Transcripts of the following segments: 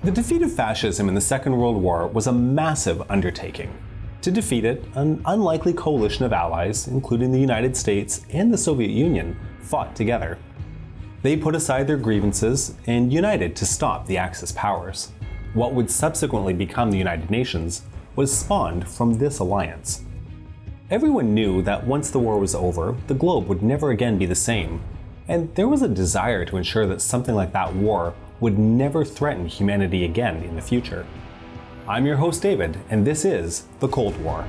The defeat of fascism in the Second World War was a massive undertaking. To defeat it, an unlikely coalition of allies, including the United States and the Soviet Union, fought together. They put aside their grievances and united to stop the Axis powers. What would subsequently become the United Nations was spawned from this alliance. Everyone knew that once the war was over, the globe would never again be the same, and there was a desire to ensure that something like that war would never threaten humanity again in the future. I'm your host David, and this is The Cold War.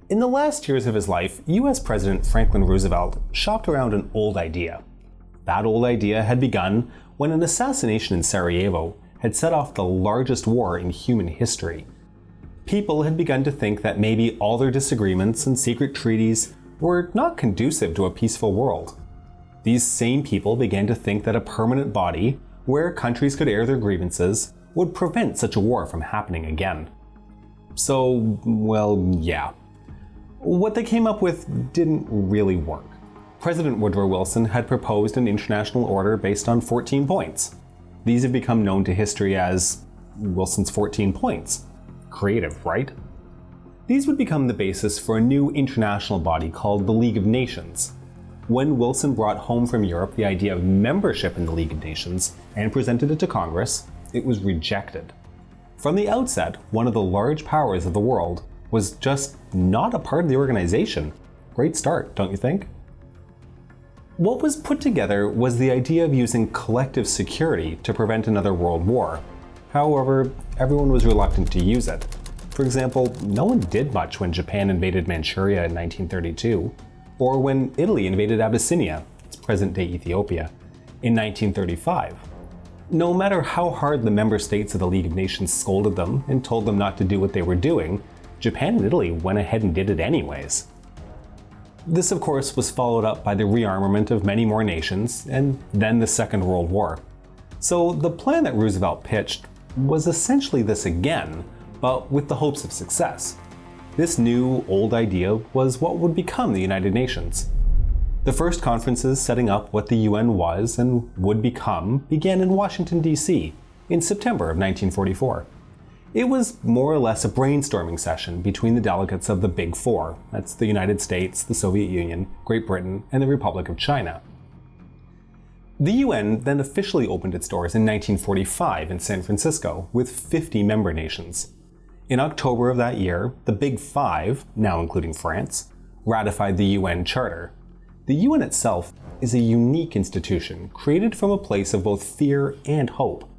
In the last years of his life, US President Franklin Roosevelt shopped around an old idea. That old idea had begun when an assassination in Sarajevo had set off the largest war in human history. People had begun to think that maybe all their disagreements and secret treaties were not conducive to a peaceful world. These same people began to think that a permanent body, where countries could air their grievances, would prevent such a war from happening again. So, well, yeah. What they came up with didn't really work. President Woodrow Wilson had proposed an international order based on 14 points. These have become known to history as Wilson's 14 points. Creative, right? These would become the basis for a new international body called the League of Nations. When Wilson brought home from Europe the idea of membership in the League of Nations and presented it to Congress, it was rejected. From the outset, one of the large powers of the world was just not a part of the organization. Great start, don't you think? What was put together was the idea of using collective security to prevent another world war. However, everyone was reluctant to use it. For example, no one did much when Japan invaded Manchuria in 1932, or when Italy invaded Abyssinia, it's present-day Ethiopia, in 1935. No matter how hard the member states of the League of Nations scolded them and told them not to do what they were doing, Japan and Italy went ahead and did it anyways. This, of course, was followed up by the rearmament of many more nations, and then the Second World War. So the plan that Roosevelt pitched was essentially this again, but with the hopes of success. This new, old idea was what would become the United Nations. The first conferences setting up what the UN was and would become began in Washington, D.C. in September of 1944. It was more or less a brainstorming session between the delegates of the Big Four. That's the United States, the Soviet Union, Great Britain, and the Republic of China. The UN then officially opened its doors in 1945 in San Francisco with 50 member nations. In October of that year, the Big Five, now including France, ratified the UN Charter. The UN itself is a unique institution created from a place of both fear and hope.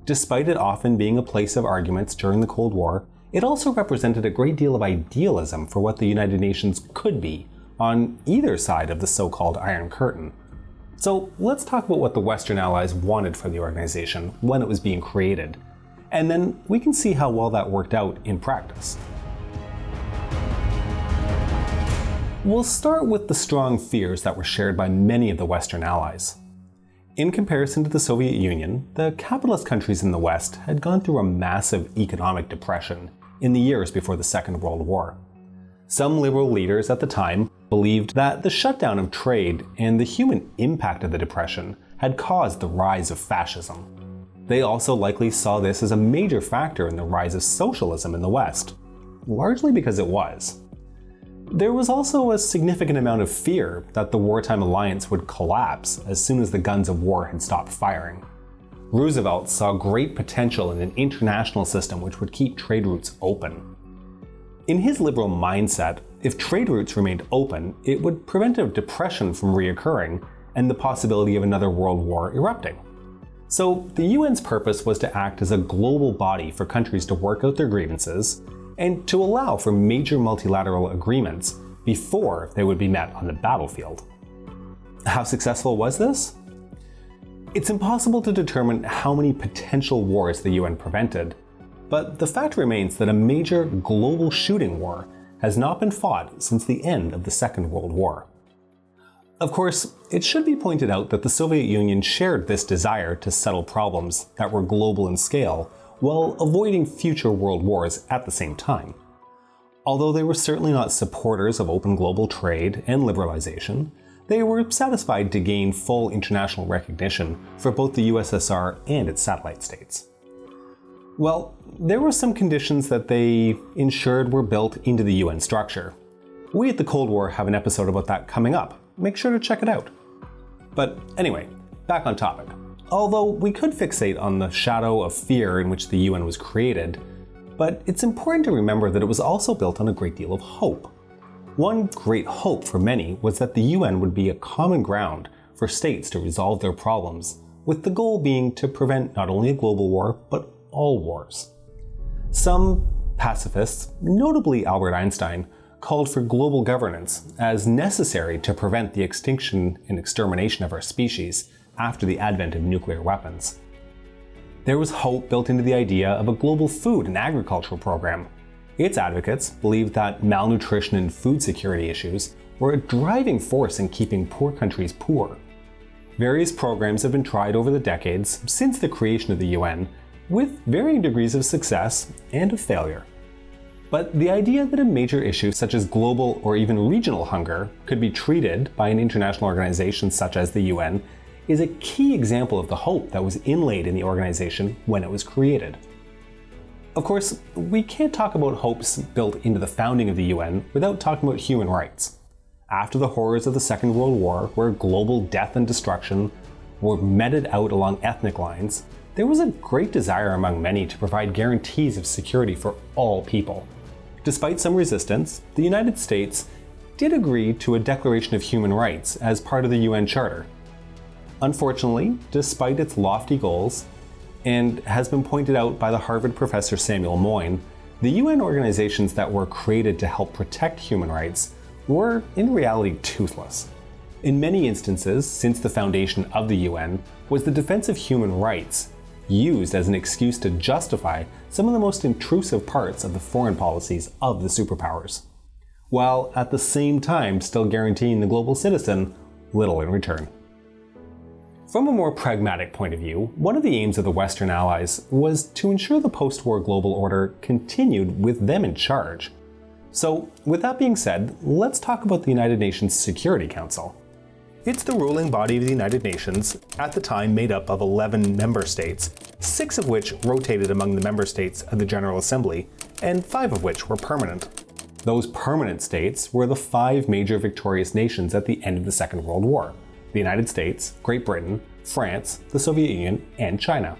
Despite it often being a place of arguments during the Cold War, it also represented a great deal of idealism for what the United Nations could be on either side of the so-called Iron Curtain. So let's talk about what the Western Allies wanted for the organization when it was being created, and then we can see how well that worked out in practice. We'll start with the strong fears that were shared by many of the Western Allies. In comparison to the Soviet Union, the capitalist countries in the West had gone through a massive economic depression in the years before the Second World War. Some liberal leaders at the time believed that the shutdown of trade and the human impact of the depression had caused the rise of fascism. They also likely saw this as a major factor in the rise of socialism in the West, largely because it was. There was also a significant amount of fear that the wartime alliance would collapse as soon as the guns of war had stopped firing. Roosevelt saw great potential in an international system which would keep trade routes open. In his liberal mindset, if trade routes remained open, it would prevent a depression from reoccurring and the possibility of another world war erupting. So the UN's purpose was to act as a global body for countries to work out their grievances and to allow for major multilateral agreements before they would be met on the battlefield. How successful was this? It's impossible to determine how many potential wars the UN prevented, but the fact remains that a major global shooting war has not been fought since the end of the Second World War. Of course, it should be pointed out that the Soviet Union shared this desire to settle problems that were global in scale while avoiding future world wars at the same time. Although they were certainly not supporters of open global trade and liberalization, They were satisfied to gain full international recognition for both the USSR and its satellite states. Well, there were some conditions that they ensured were built into the UN structure. We at the Cold War have an episode about that coming up. Make sure to check it out. But anyway, back on topic. Although we could fixate on the shadow of fear in which the UN was created, but it's important to remember that it was also built on a great deal of hope. One great hope for many was that the UN would be a common ground for states to resolve their problems, with the goal being to prevent not only a global war, but all wars. Some pacifists, notably Albert Einstein, called for global governance as necessary to prevent the extinction and extermination of our species after the advent of nuclear weapons. There was hope built into the idea of a global food and agricultural program. Its advocates believed that malnutrition and food security issues were a driving force in keeping poor countries poor. Various programs have been tried over the decades since the creation of the UN, with varying degrees of success and of failure. But the idea that a major issue such as global or even regional hunger could be treated by an international organization such as the UN is a key example of the hope that was inlaid in the organization when it was created. Of course, we can't talk about hopes built into the founding of the UN without talking about human rights. After the horrors of the Second World War, where global death and destruction were meted out along ethnic lines, there was a great desire among many to provide guarantees of security for all people. Despite some resistance, the United States did agree to a Declaration of Human Rights as part of the UN Charter. Unfortunately, despite its lofty goals, and has been pointed out by the Harvard professor Samuel Moyn, the UN organizations that were created to help protect human rights were in reality toothless. In many instances, since the foundation of the UN, was the defense of human rights used as an excuse to justify some of the most intrusive parts of the foreign policies of the superpowers, while at the same time still guaranteeing the global citizen little in return. From a more pragmatic point of view, one of the aims of the Western Allies was to ensure the post-war global order continued with them in charge. So, with that being said, let's talk about the United Nations Security Council. It's the ruling body of the United Nations, at the time made up of 11 member states, 6 of which rotated among the member states of the General Assembly, and 5 of which were permanent. Those permanent states were the 5 major victorious nations at the end of the Second World War: the United States, Great Britain, France, the Soviet Union, and China.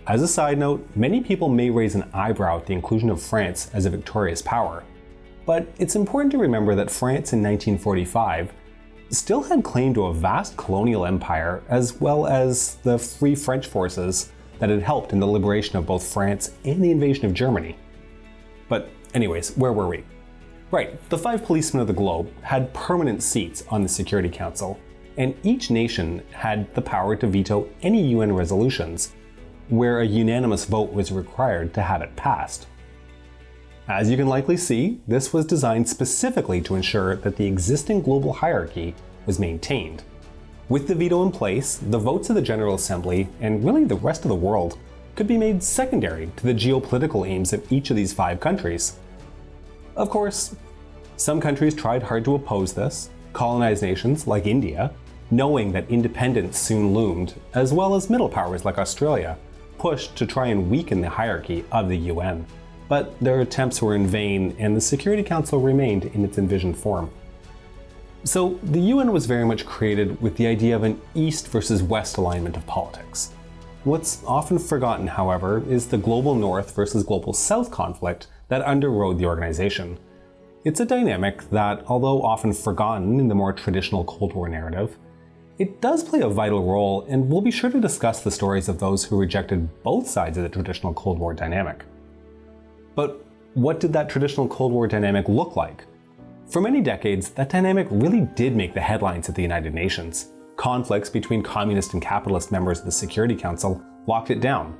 As a side note, many people may raise an eyebrow at the inclusion of France as a victorious power, but it's important to remember that France in 1945 still had claim to a vast colonial empire, as well as the Free French forces that had helped in the liberation of both France and the invasion of Germany. But anyways, where were we? Right, the 5 policemen of the globe had permanent seats on the Security Council, and each nation had the power to veto any UN resolutions where a unanimous vote was required to have it passed. As you can likely see, this was designed specifically to ensure that the existing global hierarchy was maintained. With the veto in place, the votes of the General Assembly, and really the rest of the world, could be made secondary to the geopolitical aims of each of these 5 countries. Of course, some countries tried hard to oppose this. Colonized nations like India, knowing that independence soon loomed, as well as middle powers like Australia, pushed to try and weaken the hierarchy of the UN. But their attempts were in vain, and the Security Council remained in its envisioned form. So the UN was very much created with the idea of an East versus West alignment of politics. What's often forgotten, however, is the global North versus global South conflict that underrode the organization. It's a dynamic that, although often forgotten in the more traditional Cold War narrative, it does play a vital role, and we'll be sure to discuss the stories of those who rejected both sides of the traditional Cold War dynamic. But what did that traditional Cold War dynamic look like? For many decades, that dynamic really did make the headlines at the United Nations. Conflicts between communist and capitalist members of the Security Council locked it down.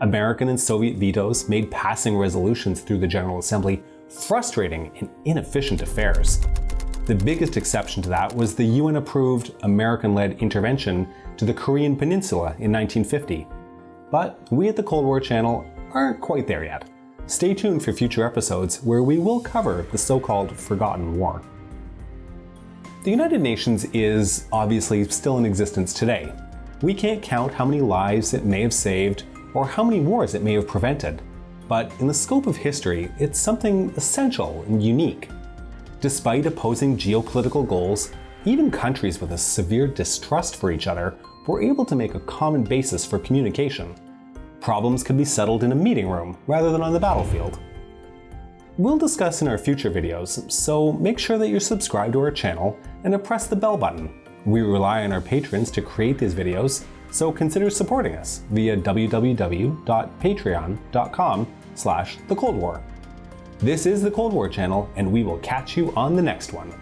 American and Soviet vetoes made passing resolutions through the General Assembly frustrating and inefficient affairs. The biggest exception to that was the UN-approved American-led intervention to the Korean Peninsula in 1950. But we at the Cold War Channel aren't quite there yet. Stay tuned for future episodes where we will cover the so-called Forgotten War. The United Nations is obviously still in existence today. We can't count how many lives it may have saved or how many wars it may have prevented, but in the scope of history, it's something essential and unique. Despite opposing geopolitical goals, even countries with a severe distrust for each other were able to make a common basis for communication. Problems could be settled in a meeting room rather than on the battlefield. We'll discuss in our future videos, so make sure that you're subscribed to our channel and to press the bell button. We rely on our patrons to create these videos, so consider supporting us via www.patreon.com/thecoldwar. This is the Cold War channel, and we will catch you on the next one.